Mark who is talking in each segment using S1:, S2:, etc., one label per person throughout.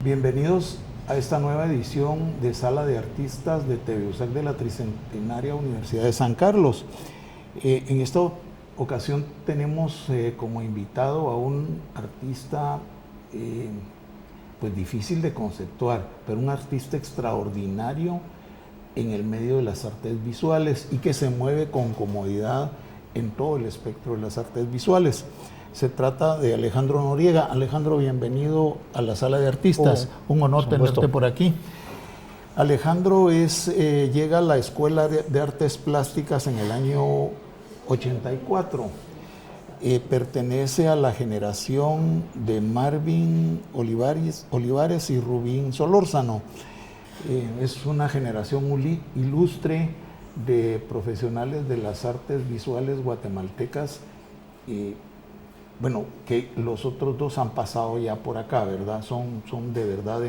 S1: Bienvenidos a esta nueva edición de Sala de Artistas de TVUSAC de la Tricentenaria Universidad de San Carlos. En esta ocasión tenemos como invitado a un artista pues difícil de conceptuar, pero un artista extraordinario en el medio de las artes visuales y que se mueve con comodidad en todo el espectro de las artes visuales. Se trata de Alejandro Noriega. Alejandro, bienvenido a la Sala de Artistas. Un honor tenerte por aquí. Alejandro llega a la Escuela de Artes Plásticas en el año 84. Pertenece a la generación de Marvin Olivares y Rubín Solórzano. Es una generación ilustre de profesionales de las artes visuales guatemaltecas. Bueno, que los otros dos han pasado ya por acá, ¿verdad? Son de verdad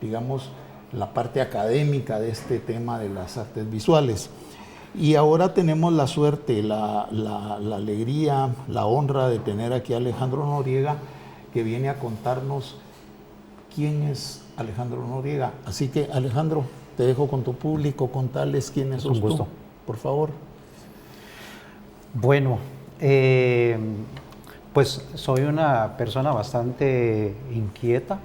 S1: digamos, la parte académica de este tema de las artes visuales. Y ahora tenemos la suerte, la alegría, la honra de tener aquí a Alejandro Noriega, que viene a contarnos quién es Alejandro Noriega. Así que, Alejandro, te dejo con tu público, contarles quién es tú, por favor.
S2: Bueno, pues soy una persona bastante inquieta.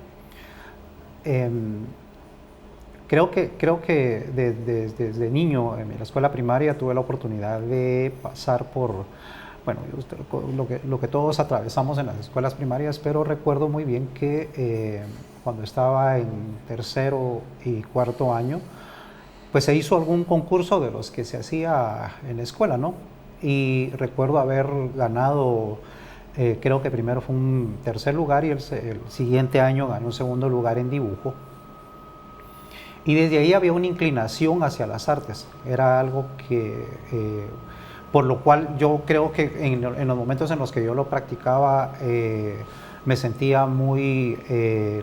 S2: Creo que desde niño en la escuela primaria tuve la oportunidad de pasar por, bueno, lo que todos atravesamos en las escuelas primarias, pero recuerdo muy bien que cuando estaba en tercero y cuarto año, pues se hizo algún concurso de los que se hacía en la escuela, ¿no? Y recuerdo haber ganado, creo que primero fue un tercer lugar y el siguiente año gané un segundo lugar en dibujo. Y desde ahí había una inclinación hacia las artes. Era algo que, por lo cual yo creo que en los momentos en los que yo lo practicaba, me sentía muy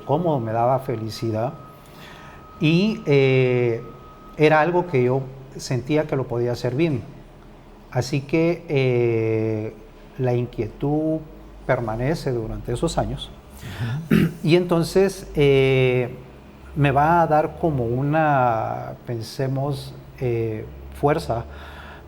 S2: cómodo, me daba felicidad. Y era algo que yo sentía que lo podía hacer bien. Así que la inquietud permanece durante esos años. Y entonces me va a dar como una, pensemos, fuerza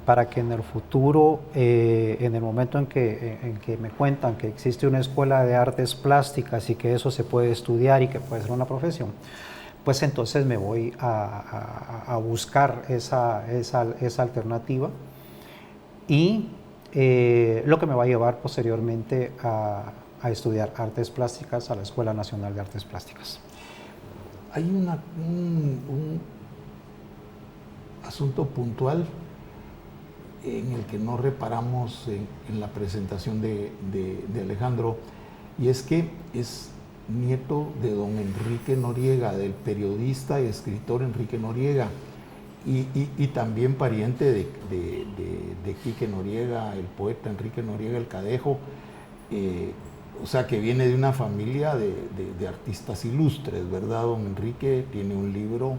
S2: para que en el futuro, en el momento en que me cuentan que existe una escuela de artes plásticas y que eso se puede estudiar y que puede ser una profesión, pues entonces me voy a buscar esa alternativa y lo que me va a llevar posteriormente a estudiar artes plásticas a la Escuela Nacional de Artes Plásticas.
S1: Hay un asunto puntual en el que no reparamos en la presentación de Alejandro, y es que es nieto de don Enrique Noriega, del periodista y escritor Enrique Noriega, y también pariente de Quique Noriega, el poeta Enrique Noriega el Cadejo. O sea, que viene de una familia de artistas ilustres, ¿verdad? Don Enrique tiene un libro,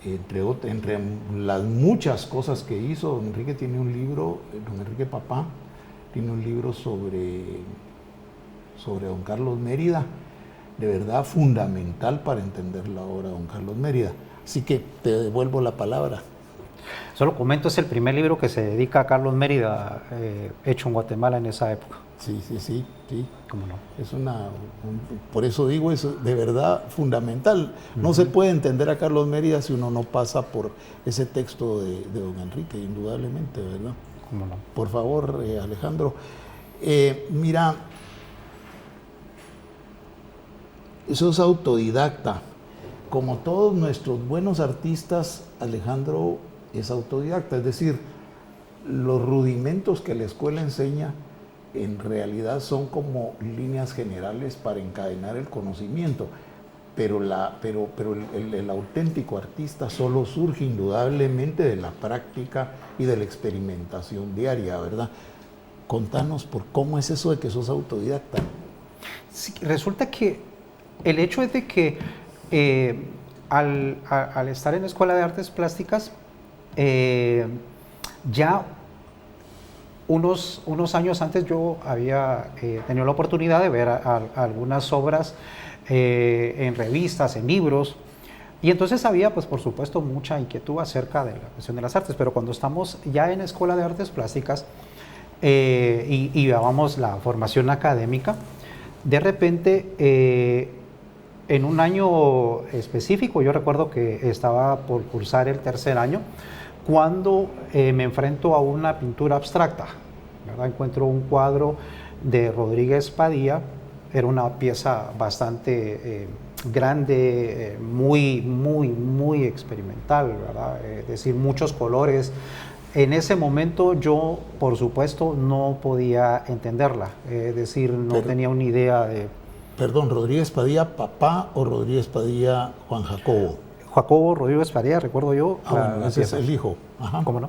S1: entre las muchas cosas que hizo, don Enrique tiene un libro, don Enrique Papá, tiene un libro sobre don Carlos Mérida, de verdad fundamental para entender la obra de don Carlos Mérida. Así que te devuelvo la palabra.
S2: Solo comento, es el primer libro que se dedica a Carlos Mérida, hecho en Guatemala en esa época.
S1: Sí.
S2: ¿Cómo no?
S1: Por eso digo, es de verdad fundamental. No se puede entender a Carlos Mérida si uno no pasa por ese texto de don Enrique, indudablemente, ¿verdad?
S2: ¿Cómo no?
S1: Por favor, Alejandro. Mira, eso es autodidacta. Como todos nuestros buenos artistas, Alejandro es autodidacta, es decir, los rudimentos que la escuela enseña en realidad son como líneas generales para encadenar el conocimiento, pero el auténtico artista solo surge indudablemente de la práctica y de la experimentación diaria, ¿verdad? Contanos por cómo es eso de que sos autodidacta.
S2: Sí, resulta que el hecho es de que al estar en la Escuela de Artes Plásticas, ya unos años antes yo había tenido la oportunidad de ver algunas obras en revistas, en libros. Y entonces había, pues por supuesto, mucha inquietud acerca de la cuestión de las artes, pero cuando estamos ya en Escuela de Artes Plásticas y llevamos la formación académica, de repente, en un año específico, yo recuerdo que estaba por cursar el tercer año, cuando me enfrento a una pintura abstracta, ¿verdad? Encuentro un cuadro de Rodríguez Padilla, era una pieza bastante grande, muy experimental, ¿verdad? Es decir, muchos colores. En ese momento yo, por supuesto, no podía entenderla, es decir, no tenía una idea de...
S1: Perdón, ¿Rodríguez Padilla papá o Rodríguez Padilla Juan Jacobo?
S2: Jacobo Rodríguez Padilla, recuerdo yo.
S1: Bueno, ese es el hijo.
S2: Ajá. ¿Cómo no?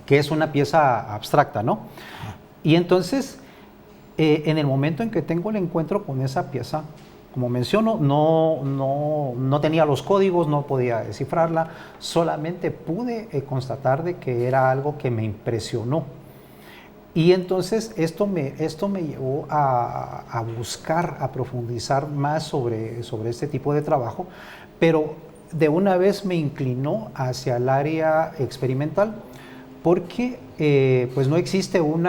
S2: Que es una pieza abstracta, ¿no? Ajá. Y entonces, en el momento en que tengo el encuentro con esa pieza, como menciono, no tenía los códigos, no podía descifrarla, solamente pude constatar de que era algo que me impresionó. Y entonces esto me llevó a buscar, a profundizar más sobre este tipo de trabajo, pero de una vez me inclinó hacia el área experimental, porque pues no existe un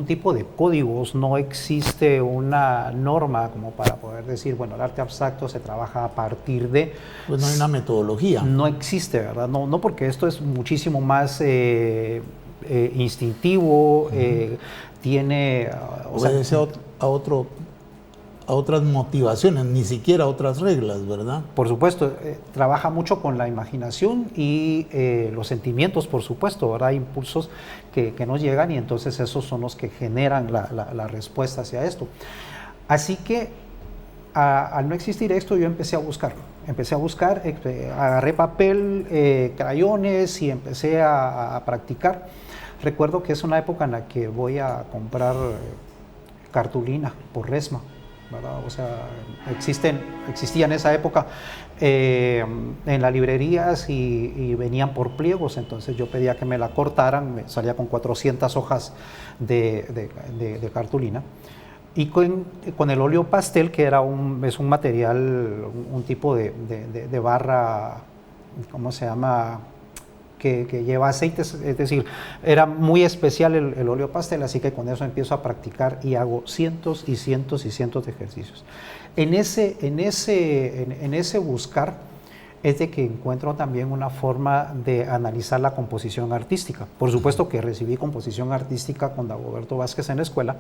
S2: tipo de códigos, no existe una norma como para poder decir, bueno, el arte abstracto se trabaja a partir de...
S1: Pues no hay una metodología.
S2: No existe, ¿verdad? No, porque esto es muchísimo más instintivo, tiene...
S1: obedece a otras motivaciones, ni siquiera a otras reglas, ¿verdad?
S2: Por supuesto, trabaja mucho con la imaginación y los sentimientos, por supuesto, ¿verdad? Hay impulsos que nos llegan y entonces esos son los que generan la respuesta hacia esto. Así que al no existir esto, yo empecé a buscar, agarré papel, crayones y empecé a practicar. Recuerdo que es una época en la que voy a comprar cartulina por resma, ¿verdad? O sea, existía en esa época en las librerías y venían por pliegos, entonces yo pedía que me la cortaran, me salía con 400 hojas de cartulina. Y con el óleo pastel, que es un material, un tipo de barra, ¿cómo se llama?, que lleva aceites, es decir, era muy especial el óleo pastel, así que con eso empiezo a practicar y hago cientos y cientos y cientos de ejercicios. En ese buscar es de que encuentro también una forma de analizar la composición artística. Por supuesto que recibí composición artística con Dagoberto Vázquez en la escuela.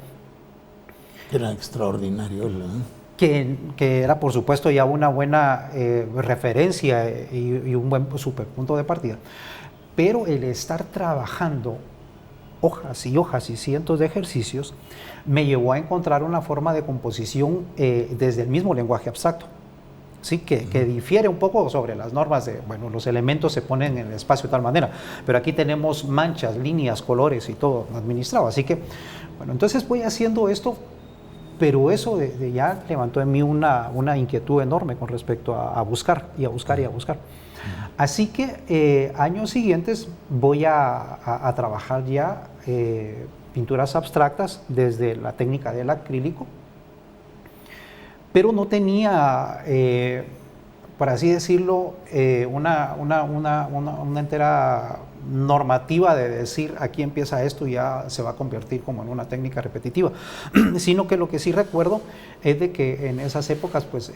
S1: Era extraordinario, ¿no?
S2: Que era, por supuesto, ya una buena referencia y un buen super punto de partida. Pero el estar trabajando hojas y hojas y cientos de ejercicios me llevó a encontrar una forma de composición desde el mismo lenguaje abstracto, ¿sí? Que difiere un poco sobre las normas de, bueno, los elementos se ponen en el espacio de tal manera, pero aquí tenemos manchas, líneas, colores y todo administrado. Así que, bueno, entonces voy haciendo esto, pero eso ya levantó en mí una inquietud enorme con respecto a buscar y a buscar y a buscar. Así que años siguientes voy a trabajar ya pinturas abstractas desde la técnica del acrílico, pero no tenía, por así decirlo, una entera normativa de decir aquí empieza esto y ya se va a convertir como en una técnica repetitiva, sino que lo que sí recuerdo es de que en esas épocas pues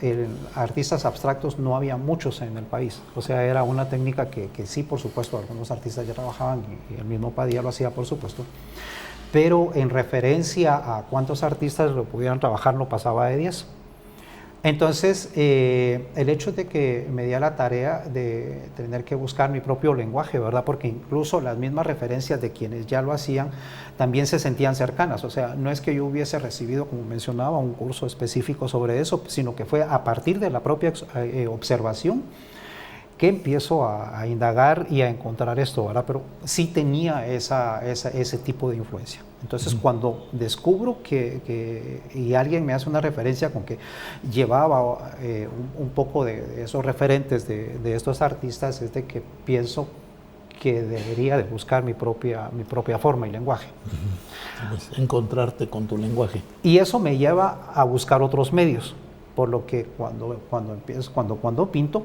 S2: artistas abstractos no había muchos en el país, o sea, era una técnica que sí, por supuesto, algunos artistas ya trabajaban y el mismo Padilla lo hacía, por supuesto, pero en referencia a cuántos artistas lo pudieran trabajar no pasaba de 10. Entonces, el hecho de que me di a la tarea de tener que buscar mi propio lenguaje, ¿verdad? Porque incluso las mismas referencias de quienes ya lo hacían también se sentían cercanas. O sea, no es que yo hubiese recibido, como mencionaba, un curso específico sobre eso, sino que fue a partir de la propia observación que empiezo a indagar y a encontrar esto, ¿verdad? Pero sí tenía ese tipo de influencia. Entonces, cuando descubro y alguien me hace una referencia con que llevaba un poco de esos referentes de estos artistas, es de que pienso que debería de buscar mi propia forma y lenguaje.
S1: Pues encontrarte con tu lenguaje.
S2: Y eso me lleva a buscar otros medios. por lo que cuando pinto,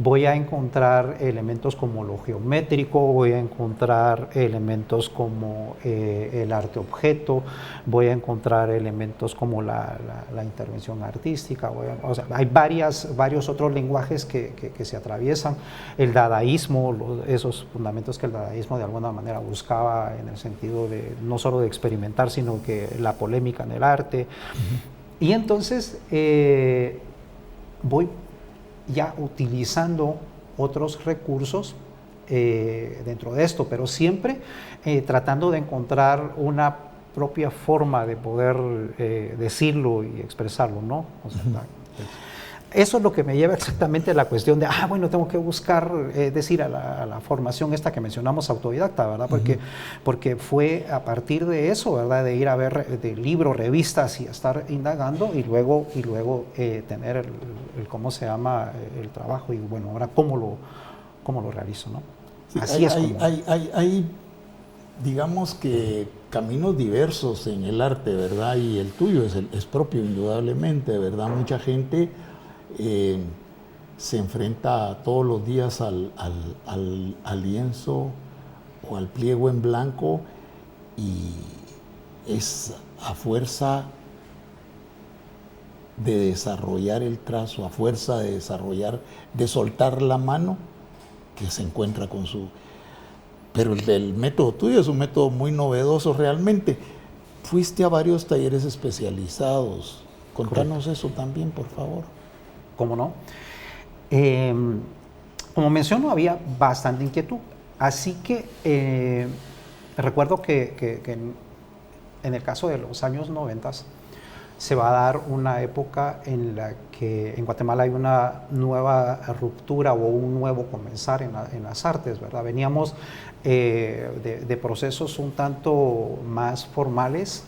S2: voy a encontrar elementos como lo geométrico, voy a encontrar elementos como el arte objeto, voy a encontrar elementos como la intervención artística, o sea, hay varios otros lenguajes que se atraviesan, el dadaísmo, esos fundamentos que el dadaísmo de alguna manera buscaba en el sentido de no solo de experimentar, sino que la polémica en el arte. Y entonces voy ya utilizando otros recursos dentro de esto, pero siempre tratando de encontrar una propia forma de poder decirlo y expresarlo, ¿no? O sea, eso es lo que me lleva exactamente a la cuestión de, bueno, tengo que buscar, decir, a la formación esta que mencionamos autodidacta, ¿verdad? Porque fue a partir de eso, ¿verdad? De ir a ver de libros, revistas y estar indagando y luego tener el ¿cómo se llama? El trabajo y, bueno, ahora cómo lo realizo, ¿no?
S1: Sí,
S2: así
S1: hay, digamos que caminos diversos en el arte, ¿verdad? Y el tuyo es propio, indudablemente, ¿verdad? Mucha gente se enfrenta todos los días al lienzo o al pliego en blanco y es a fuerza de desarrollar el trazo, a fuerza de soltar la mano, que se encuentra con su... Pero el método tuyo es un método muy novedoso realmente. Fuiste a varios talleres especializados. Contanos eso también, por favor.
S2: ¿Cómo no? Como menciono, había bastante inquietud. Así que recuerdo que en el caso de los años 90 se va a dar una época en la que en Guatemala hay una nueva ruptura o un nuevo comenzar en las artes, ¿verdad? Veníamos de procesos un tanto más formales,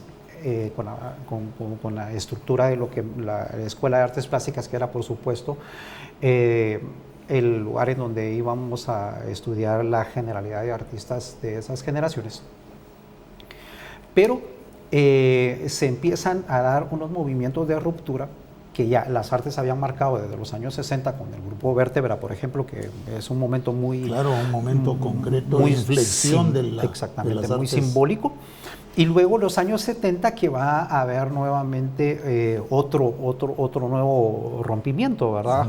S2: con la estructura de lo que la Escuela de Artes Plásticas, que era por supuesto el lugar en donde íbamos a estudiar la generalidad de artistas de esas generaciones. Pero se empiezan a dar unos movimientos de ruptura que ya las artes habían marcado desde los años 60 con el grupo Vértebra, por ejemplo, que es un momento muy...
S1: Claro, un momento concreto de inflexión
S2: exactamente,
S1: de las
S2: muy
S1: artes.
S2: Simbólico. Y luego los años 70 que va a haber nuevamente otro nuevo rompimiento, ¿verdad?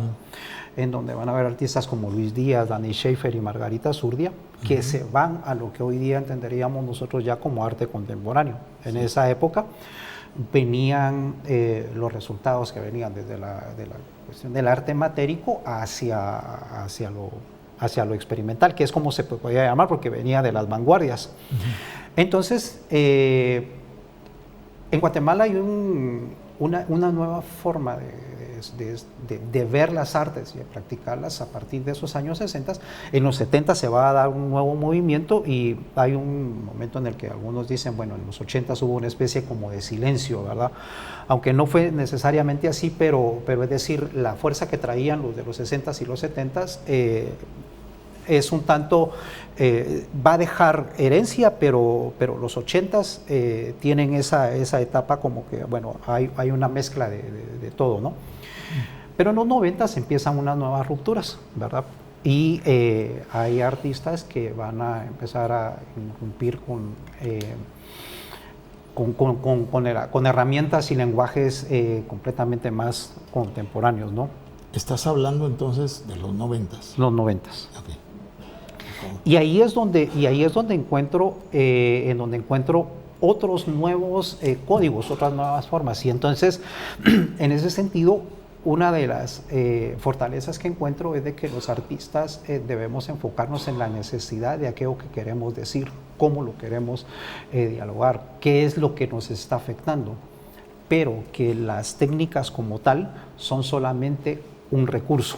S2: En donde van a haber artistas como Luis Díaz, Dani Schaefer y Margarita Zurdia, que se van a lo que hoy día entenderíamos nosotros ya como arte contemporáneo. En esa época venían los resultados que venían desde la cuestión del arte matérico hacia lo experimental, que es como se podía llamar porque venía de las vanguardias. Entonces, en Guatemala hay una nueva forma de ver las artes y de practicarlas a partir de esos años 60. En los 70 se va a dar un nuevo movimiento y hay un momento en el que algunos dicen, bueno, en los 80 hubo una especie como de silencio, ¿verdad? Aunque no fue necesariamente así, pero es decir, la fuerza que traían los de los 60 y los 70 es un tanto, va a dejar herencia, pero los 80s tienen esa etapa como que, bueno, hay una mezcla de todo, ¿no? Pero en los 90s empiezan unas nuevas rupturas, ¿verdad? Y hay artistas que van a empezar a irrumpir con herramientas y lenguajes completamente más contemporáneos, ¿no?
S1: Estás hablando entonces de los 90s.
S2: Los 90s.
S1: Okay.
S2: Y ahí es donde encuentro otros nuevos códigos, otras nuevas formas. Y entonces, en ese sentido, una de las fortalezas que encuentro es de que los artistas debemos enfocarnos en la necesidad de aquello que queremos decir, cómo lo queremos dialogar, qué es lo que nos está afectando, pero que las técnicas como tal son solamente un recurso.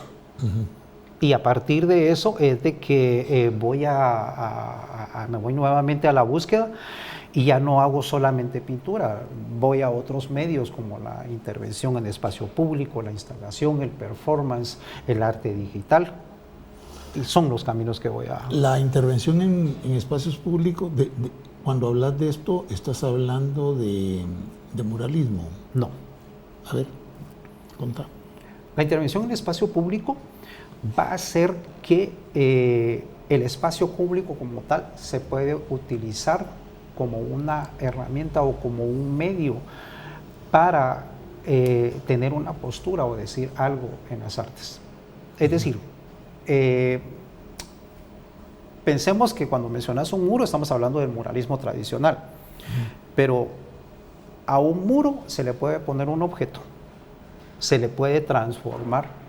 S2: Y a partir de eso es de que me voy nuevamente a la búsqueda y ya no hago solamente pintura, voy a otros medios como la intervención en espacio público, la instalación, el performance, el arte digital. Y son los caminos que voy a...
S1: La intervención en espacios públicos, cuando hablas de esto, ¿estás hablando de muralismo?
S2: No.
S1: A ver. Contá.
S2: La intervención en el espacio público va a hacer que el espacio público como tal se puede utilizar como una herramienta o como un medio para tener una postura o decir algo en las artes. Es decir, pensemos que cuando mencionas un muro estamos hablando del muralismo tradicional, pero a un muro se le puede poner un objeto, se le puede transformar,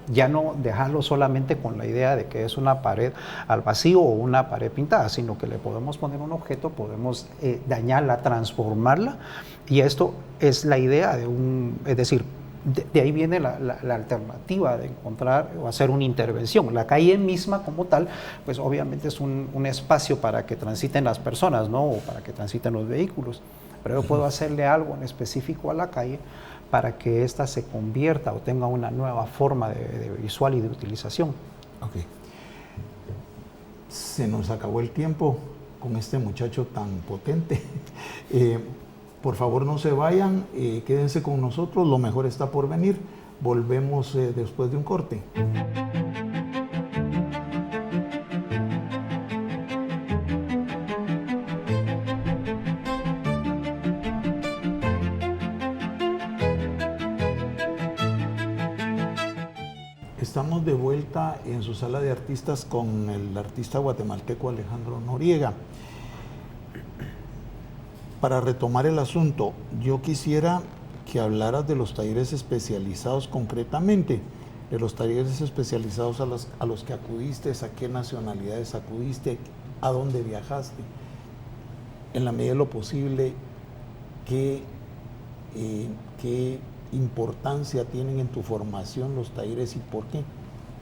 S2: ya no dejarlo solamente con la idea de que es una pared al vacío o una pared pintada, sino que le podemos poner un objeto, podemos dañarla, transformarla, y esto es la idea de es decir, de ahí viene la alternativa de encontrar o hacer una intervención. La calle misma como tal, pues obviamente es un espacio para que transiten las personas, ¿no? O para que transiten los vehículos, pero yo puedo hacerle algo en específico a la calle para que ésta se convierta o tenga una nueva forma de visual y de utilización.
S1: Ok. Se nos acabó el tiempo con este muchacho tan potente. Por favor, no se vayan, quédense con nosotros, lo mejor está por venir. Volvemos después de un corte. Estamos de vuelta en su sala de artistas con el artista guatemalteco Alejandro Noriega. Para retomar el asunto, yo quisiera que hablaras de los talleres especializados concretamente, de los talleres especializados a los que acudiste, a qué nacionalidades acudiste, a dónde viajaste, en la medida de lo posible, qué importancia tienen en tu formación los talleres y por qué,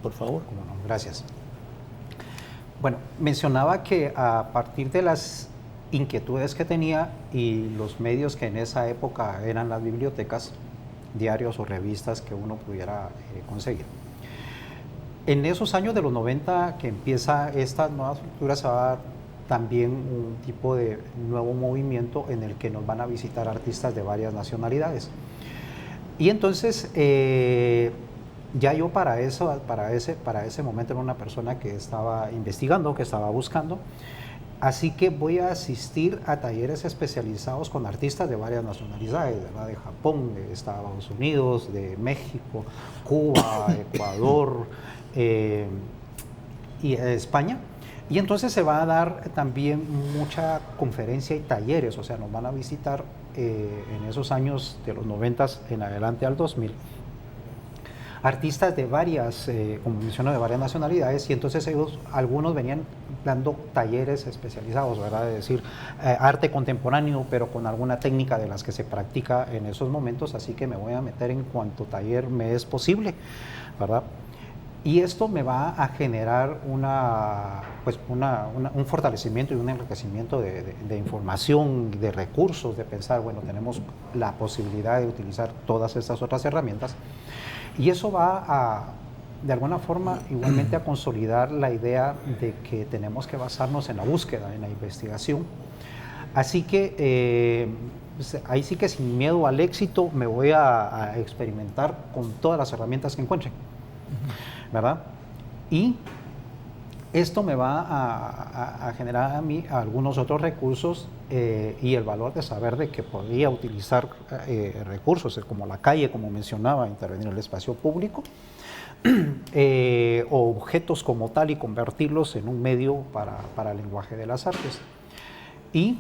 S1: por favor.
S2: Cómo no, gracias. Bueno, mencionaba que a partir de las inquietudes que tenía y los medios que en esa época eran las bibliotecas, diarios o revistas que uno pudiera conseguir. En esos años de los 90 que empieza esta nueva estructura, se va a dar también un tipo de nuevo movimiento en el que nos van a visitar artistas de varias nacionalidades. Y entonces ya yo para ese momento era una persona que estaba investigando, que estaba buscando. Así que voy a asistir a talleres especializados con artistas de varias nacionalidades, ¿verdad? De Japón, de Estados Unidos, de México, Cuba, Ecuador y España. Y entonces se va a dar también mucha conferencia y talleres, o sea, nos van a visitar en esos años de los 90 en adelante al 2000. Artistas de varias, como menciono, de varias nacionalidades, y entonces ellos, algunos venían dando talleres especializados, ¿verdad? Es decir, arte contemporáneo, pero con alguna técnica de las que se practica en esos momentos, así que me voy a meter en cuanto taller me es posible, ¿verdad? Y esto me va a generar un fortalecimiento y un enriquecimiento de información, de recursos, de pensar, bueno, tenemos la posibilidad de utilizar todas estas otras herramientas. Y eso va de alguna forma, igualmente a consolidar la idea de que tenemos que basarnos en la búsqueda, en la investigación. Así que ahí sí que sin miedo al éxito me voy a experimentar con todas las herramientas que encuentre, ¿verdad? Y esto me va a generar a mí algunos otros recursos y el valor de saber de que podría utilizar recursos como la calle, como mencionaba, intervenir en el espacio público, o objetos como tal y convertirlos en un medio para el lenguaje de las artes. Y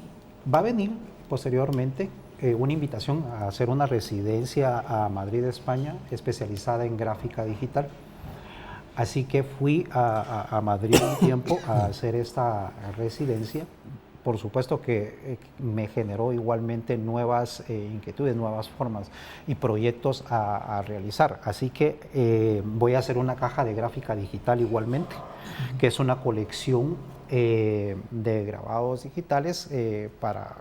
S2: va a venir posteriormente una invitación a hacer una residencia a Madrid, España, especializada en gráfica digital. Así que fui a Madrid un tiempo a hacer esta residencia. Por supuesto que me generó igualmente nuevas inquietudes, nuevas formas y proyectos a realizar. Así que voy a hacer una caja de gráfica digital igualmente, que es una colección de grabados digitales para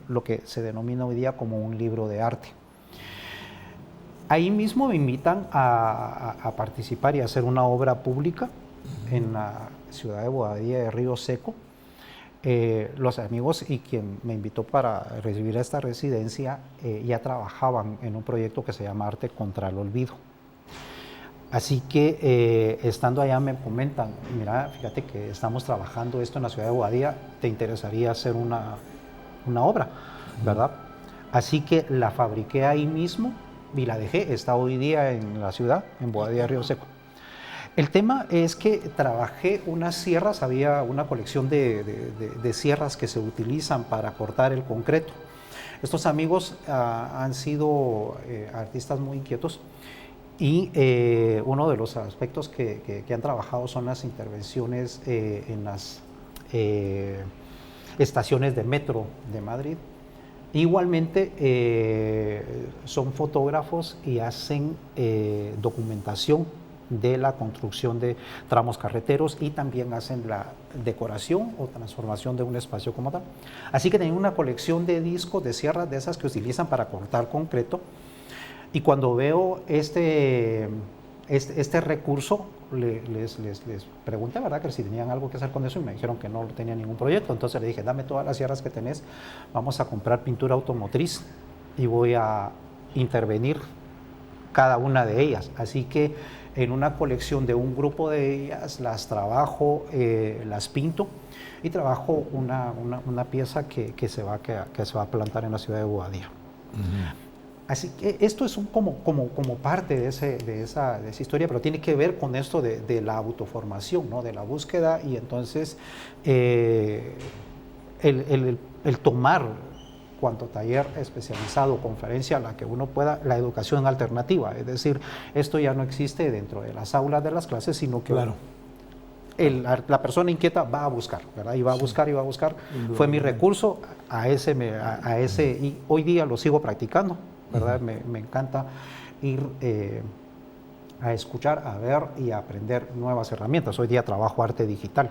S2: lo que se denomina hoy día como un libro de arte. Ahí mismo me invitan a participar y a hacer una obra pública en la ciudad de Bobadilla de Río Seco, los amigos y quien me invitó para recibir esta residencia ya trabajaban en un proyecto que se llama Arte contra el Olvido. Así que estando allá me comentan, mira, fíjate que estamos trabajando esto en la ciudad de Bobadilla, ¿te interesaría hacer una obra, verdad? Así que la fabriqué ahí mismo y la dejé, está hoy día en la ciudad, en Bobadilla, Río Seco. El tema es que trabajé unas sierras, había una colección de sierras que se utilizan para cortar el concreto. Estos amigos han sido artistas muy inquietos y uno de los aspectos que han trabajado son las intervenciones en las estaciones de metro de Madrid. Igualmente son fotógrafos y hacen documentación de la construcción de tramos carreteros y también hacen la decoración o transformación de un espacio como tal. Así que tienen una colección de discos de sierras de esas que utilizan para cortar concreto, y cuando veo este recurso les pregunté, ¿verdad?, que si tenían algo que hacer con eso, y me dijeron que no tenían ningún proyecto. Entonces le dije, dame todas las sierras que tenés, vamos a comprar pintura automotriz y voy a intervenir cada una de ellas. Así que en una colección de un grupo de ellas las trabajo, las pinto y trabajo una pieza que se va a plantar en la ciudad de Bobadilla. Así que esto es como parte de esa historia, pero tiene que ver con esto de la autoformación, ¿no?, de la búsqueda, y entonces el tomar cuanto taller especializado, conferencia, la que uno pueda, la educación alternativa, es decir, esto ya no existe dentro de las aulas de las clases, sino que
S1: claro,
S2: la persona inquieta va a buscar, ¿verdad? Y va a buscar y va a buscar. Fue mi recurso, a ese y hoy día lo sigo practicando, ¿verdad? Me encanta ir a escuchar, a ver y a aprender nuevas herramientas. Hoy día trabajo arte digital.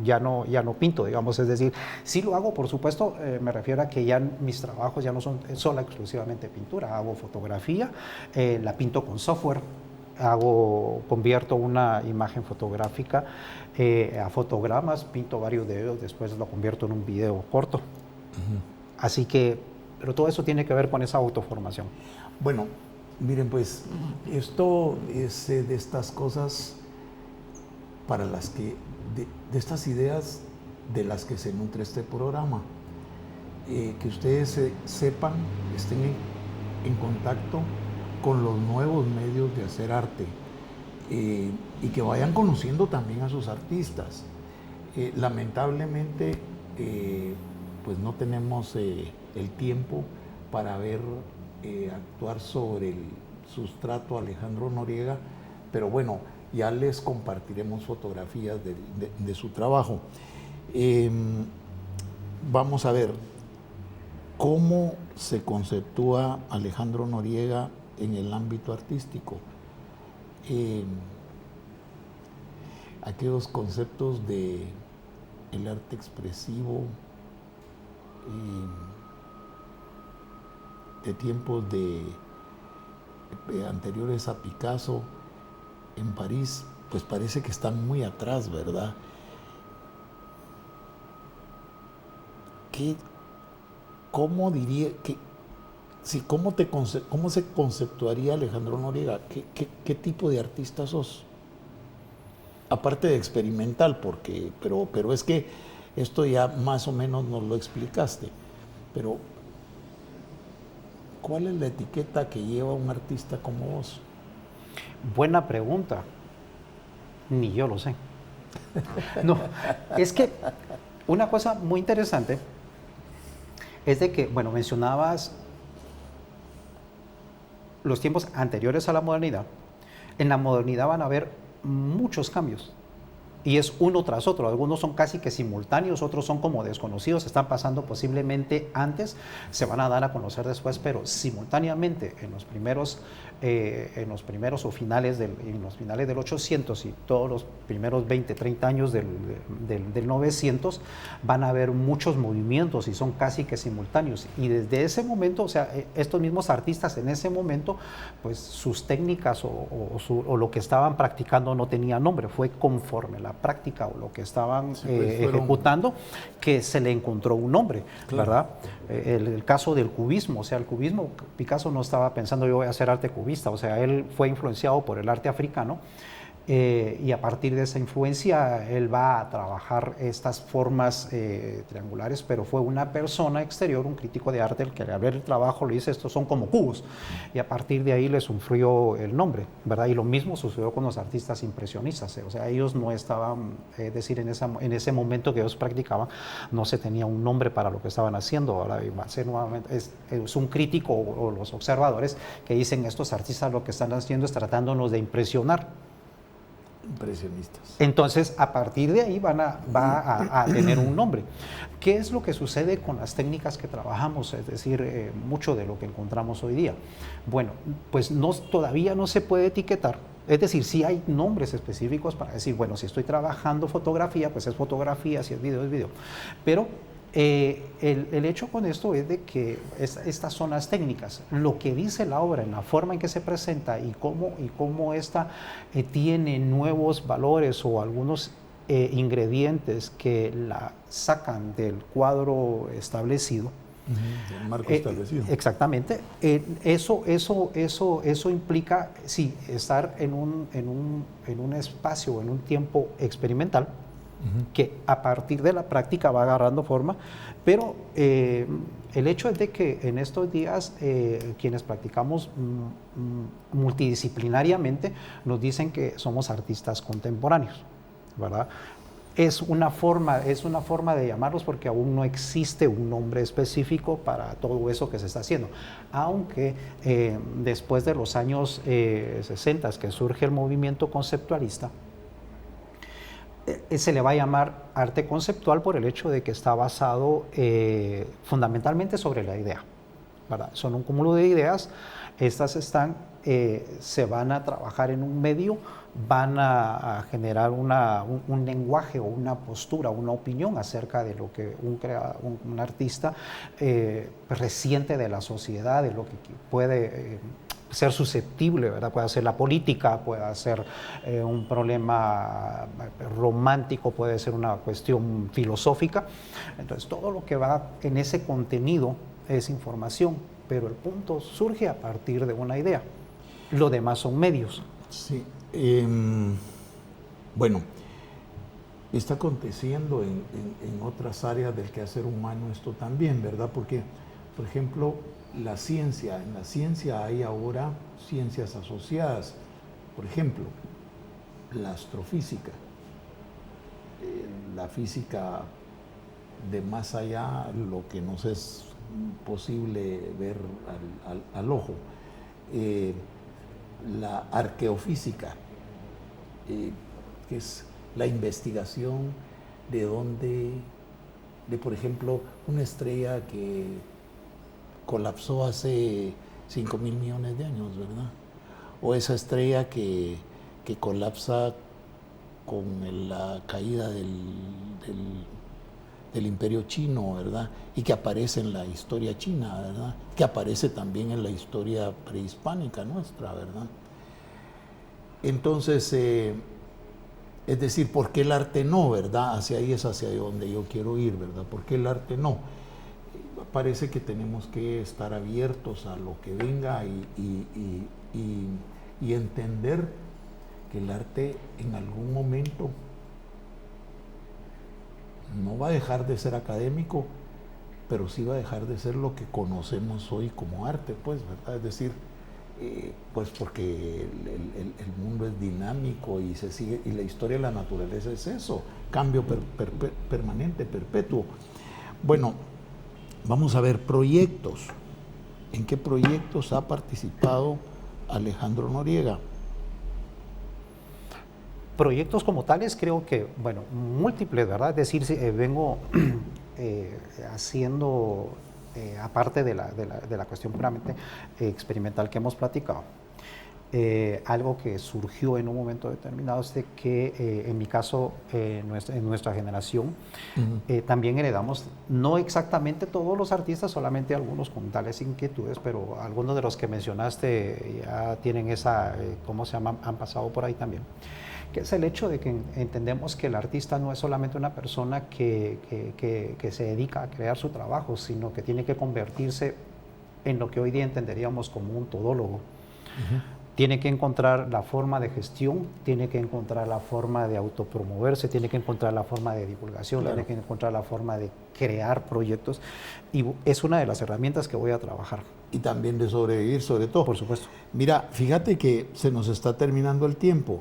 S2: Ya no pinto, digamos, es decir, sí lo hago, por supuesto, me refiero a que ya mis trabajos ya no son solo exclusivamente pintura, hago fotografía, la pinto con software, convierto una imagen fotográfica a fotogramas, pinto varios de ellos, después lo convierto en un video corto. Así que, pero todo eso tiene que ver con esa autoformación.
S1: Bueno, miren, pues esto es de estas cosas para las que de estas ideas de las que se nutre este programa, que ustedes sepan, estén en contacto con los nuevos medios de hacer arte, y que vayan conociendo también a sus artistas. Lamentablemente pues no tenemos el tiempo para ver actuar sobre el sustrato Alejandro Noriega, pero bueno, ya les compartiremos fotografías de su trabajo. Vamos a ver cómo se conceptúa Alejandro Noriega en el ámbito artístico. Aquellos conceptos de el arte expresivo, de tiempos anteriores a Picasso en París, pues parece que están muy atrás, ¿verdad? ¿Cómo diría que sí, cómo se conceptuaría Alejandro Noriega? ¿Qué tipo de artista sos? Aparte de experimental, pero es que esto ya más o menos nos lo explicaste, pero ¿cuál es la etiqueta que lleva un artista como vos?
S2: Buena pregunta. Ni yo lo sé. No, es que una cosa muy interesante es de que, bueno, mencionabas los tiempos anteriores a la modernidad. En la modernidad van a haber muchos cambios y es uno tras otro. Algunos son casi que simultáneos, otros son como desconocidos, están pasando posiblemente antes, se van a dar a conocer después, pero simultáneamente en los primeros o finales del 800 y todos los primeros 20, 30 años del 900 van a haber muchos movimientos y son casi que simultáneos. Y desde ese momento, o sea, estos mismos artistas en ese momento, pues sus técnicas o lo que estaban practicando no tenía nombre, fue conforme la práctica o lo que estaban
S1: sí, pues,
S2: ejecutando, que se le encontró un nombre, claro. ¿Verdad? El caso del cubismo, o sea, el cubismo, Picasso no estaba pensando yo voy a hacer arte cubista, o sea, él fue influenciado por el arte africano. Y a partir de esa influencia él va a trabajar estas formas triangulares, pero fue una persona exterior, un crítico de arte, el que al ver el trabajo le dice estos son como cubos, y a partir de ahí le sufrió el nombre, ¿verdad? Y lo mismo sucedió con los artistas impresionistas, o sea, ellos no estaban, es decir, en ese momento que ellos practicaban, no se tenía un nombre para lo que estaban haciendo. Ahora va a ser nuevamente, es un crítico o los observadores que dicen estos artistas lo que están haciendo es tratándonos de impresionar.
S1: Impresionistas.
S2: Entonces, a partir de ahí va a tener un nombre. ¿Qué es lo que sucede con las técnicas que trabajamos? Es decir, mucho de lo que encontramos hoy día. Bueno, pues todavía no se puede etiquetar. Es decir, sí hay nombres específicos para decir, bueno, si estoy trabajando fotografía, pues es fotografía, si es video, es video. Pero el hecho con esto es de que estas son las técnicas. Lo que dice la obra en la forma en que se presenta y cómo esta tiene nuevos valores o algunos ingredientes que la sacan del cuadro establecido.
S1: El marco establecido.
S2: Exactamente. Eso implica, sí, estar en un espacio, en un tiempo experimental, que a partir de la práctica va agarrando forma, pero el hecho es de que en estos días quienes practicamos multidisciplinariamente nos dicen que somos artistas contemporáneos, ¿verdad? Es una forma de llamarlos porque aún no existe un nombre específico para todo eso que se está haciendo, aunque después de los años 60 que surge el movimiento conceptualista, se le va a llamar arte conceptual por el hecho de que está basado fundamentalmente sobre la idea, ¿verdad? Son un cúmulo de ideas, estas se van a trabajar en un medio, van a generar un lenguaje o una postura, una opinión acerca de lo que un artista resiente de la sociedad, de lo que puede ser susceptible, ¿verdad? Puede ser la política, puede ser un problema romántico, puede ser una cuestión filosófica. Entonces, todo lo que va en ese contenido es información, pero el punto surge a partir de una idea. Lo demás son medios.
S1: Sí. Bueno, está aconteciendo en otras áreas del quehacer humano esto también, ¿verdad? Porque, por ejemplo, en la ciencia hay ahora ciencias asociadas, por ejemplo, la astrofísica, la física de más allá, lo que nos es posible ver al ojo, la arqueofísica, que es la investigación de por ejemplo, una estrella que colapsó hace 5.000 millones de años, ¿verdad? O esa estrella que colapsa con la caída del imperio chino, ¿verdad? Y que aparece en la historia china, ¿verdad? Que aparece también en la historia prehispánica nuestra, ¿verdad? Entonces, es decir, ¿por qué el arte no, verdad? Hacia ahí es hacia donde yo quiero ir, ¿verdad? ¿Por qué el arte no? Parece que tenemos que estar abiertos a lo que venga y entender que el arte en algún momento no va a dejar de ser académico, pero sí va a dejar de ser lo que conocemos hoy como arte, pues, ¿verdad? Es decir, pues porque el mundo es dinámico y se sigue, y la historia de la naturaleza es eso, cambio permanente, perpetuo. Bueno, vamos a ver proyectos. ¿En qué proyectos ha participado Alejandro Noriega?
S2: Proyectos como tales creo que, bueno, múltiples, ¿verdad? Es decir, vengo haciendo, aparte de la cuestión puramente experimental que hemos platicado, Algo que surgió en un momento determinado es de que en mi caso, en nuestra generación, también heredamos, no exactamente todos los artistas, solamente algunos con tales inquietudes, pero algunos de los que mencionaste ya tienen esa, ¿cómo se llama? Han pasado por ahí también. Que es el hecho de que entendemos que el artista no es solamente una persona que se dedica a crear su trabajo, sino que tiene que convertirse en lo que hoy día entenderíamos como un todólogo. Tiene que encontrar la forma de gestión, tiene que encontrar la forma de autopromoverse, tiene que encontrar la forma de divulgación, tiene que encontrar la forma de crear proyectos, y es una de las herramientas que voy a trabajar.
S1: Y también de sobrevivir, sobre todo.
S2: Por supuesto.
S1: Mira, fíjate que se nos está terminando el tiempo.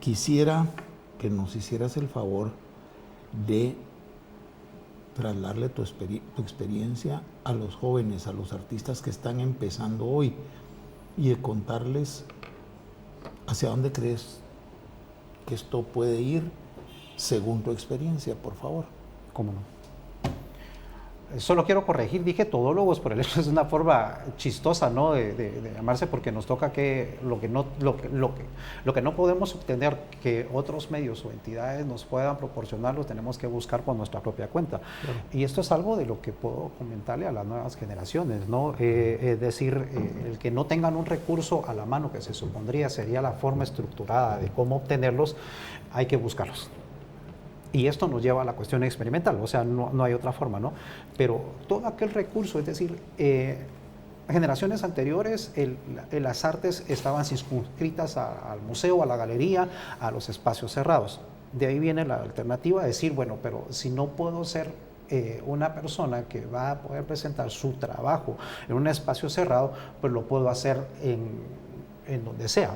S1: Quisiera que nos hicieras el favor de trasladarle tu experiencia a los jóvenes, a los artistas que están empezando hoy, y de contarles hacia dónde crees que esto puede ir según tu experiencia, por favor.
S2: ¿Cómo no? Solo quiero corregir, dije todólogos, por el hecho es una forma chistosa, ¿no? de llamarse, porque nos toca que lo que no podemos obtener que otros medios o entidades nos puedan proporcionar, lo tenemos que buscar por nuestra propia cuenta. Claro. Y esto es algo de lo que puedo comentarle a las nuevas generaciones, ¿no? Es decir, el que no tengan un recurso a la mano, que se supondría sería la forma estructurada de cómo obtenerlos, hay que buscarlos. Y esto nos lleva a la cuestión experimental, o sea, no hay otra forma, ¿no? Pero todo aquel recurso, es decir, generaciones anteriores, las artes estaban circunscritas al museo, a la galería, a los espacios cerrados. De ahí viene la alternativa de decir, bueno, pero si no puedo ser una persona que va a poder presentar su trabajo en un espacio cerrado, pues lo puedo hacer en donde sea.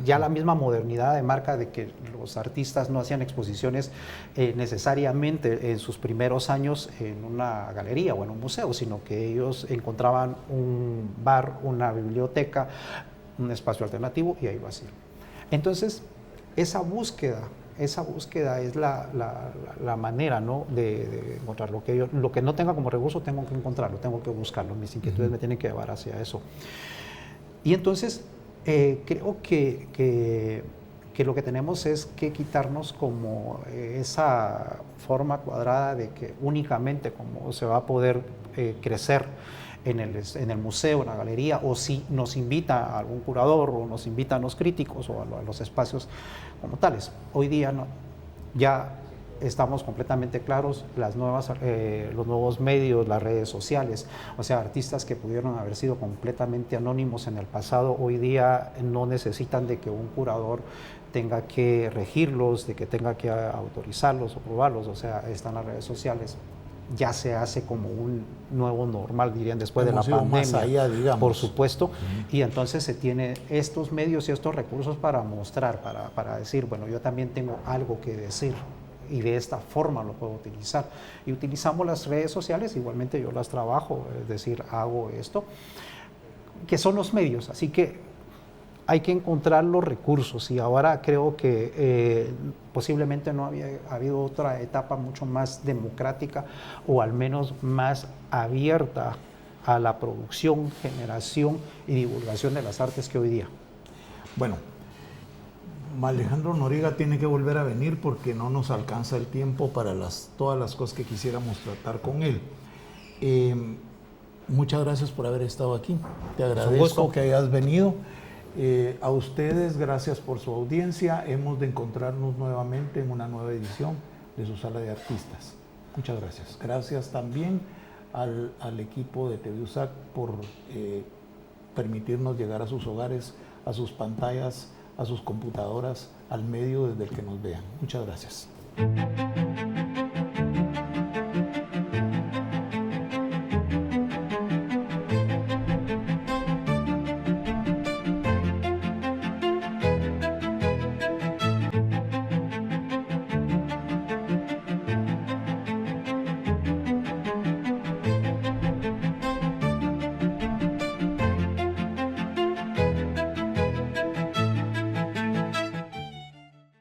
S2: Ya la misma modernidad de marca de que los artistas no hacían exposiciones necesariamente en sus primeros años en una galería o en un museo, sino que ellos encontraban un bar, una biblioteca, un espacio alternativo, y ahí lo hacían. Entonces, esa búsqueda es la manera, ¿no? de encontrar lo que no tenga como recurso, tengo que encontrarlo, tengo que buscarlo, mis inquietudes me tienen que llevar hacia eso. Y entonces, creo que lo que tenemos es que quitarnos como esa forma cuadrada de que únicamente como se va a poder crecer en el museo, en la galería, o si nos invita a algún curador o nos invitan los críticos o a los espacios como tales. Hoy día no, ya estamos completamente claros, los nuevos medios, las redes sociales, o sea, artistas que pudieron haber sido completamente anónimos en el pasado, hoy día no necesitan de que un curador tenga que regirlos, de que tenga que autorizarlos o probarlos, o sea, están las redes sociales. Ya se hace como un nuevo normal, dirían, después de la pandemia,
S1: más allá, digamos.
S2: Por supuesto, y entonces se tiene estos medios y estos recursos para mostrar, para decir, bueno, yo también tengo algo que decir, y de esta forma lo puedo utilizar. Y utilizamos las redes sociales, igualmente yo las trabajo, es decir, hago esto, que son los medios, así que hay que encontrar los recursos, y ahora creo que posiblemente no había habido otra etapa mucho más democrática o al menos más abierta a la producción, generación y divulgación de las artes que hoy día.
S1: Bueno, Alejandro Noriega tiene que volver a venir porque no nos alcanza el tiempo para todas las cosas que quisiéramos tratar con él. Muchas gracias por haber estado aquí. Te agradezco que hayas venido. A ustedes, gracias por su audiencia. Hemos de encontrarnos nuevamente en una nueva edición de su Sala de Artistas. Muchas gracias. Gracias también al equipo de TV USAC por permitirnos llegar a sus hogares, a sus pantallas, a sus computadoras, al medio desde el que nos vean. Muchas gracias.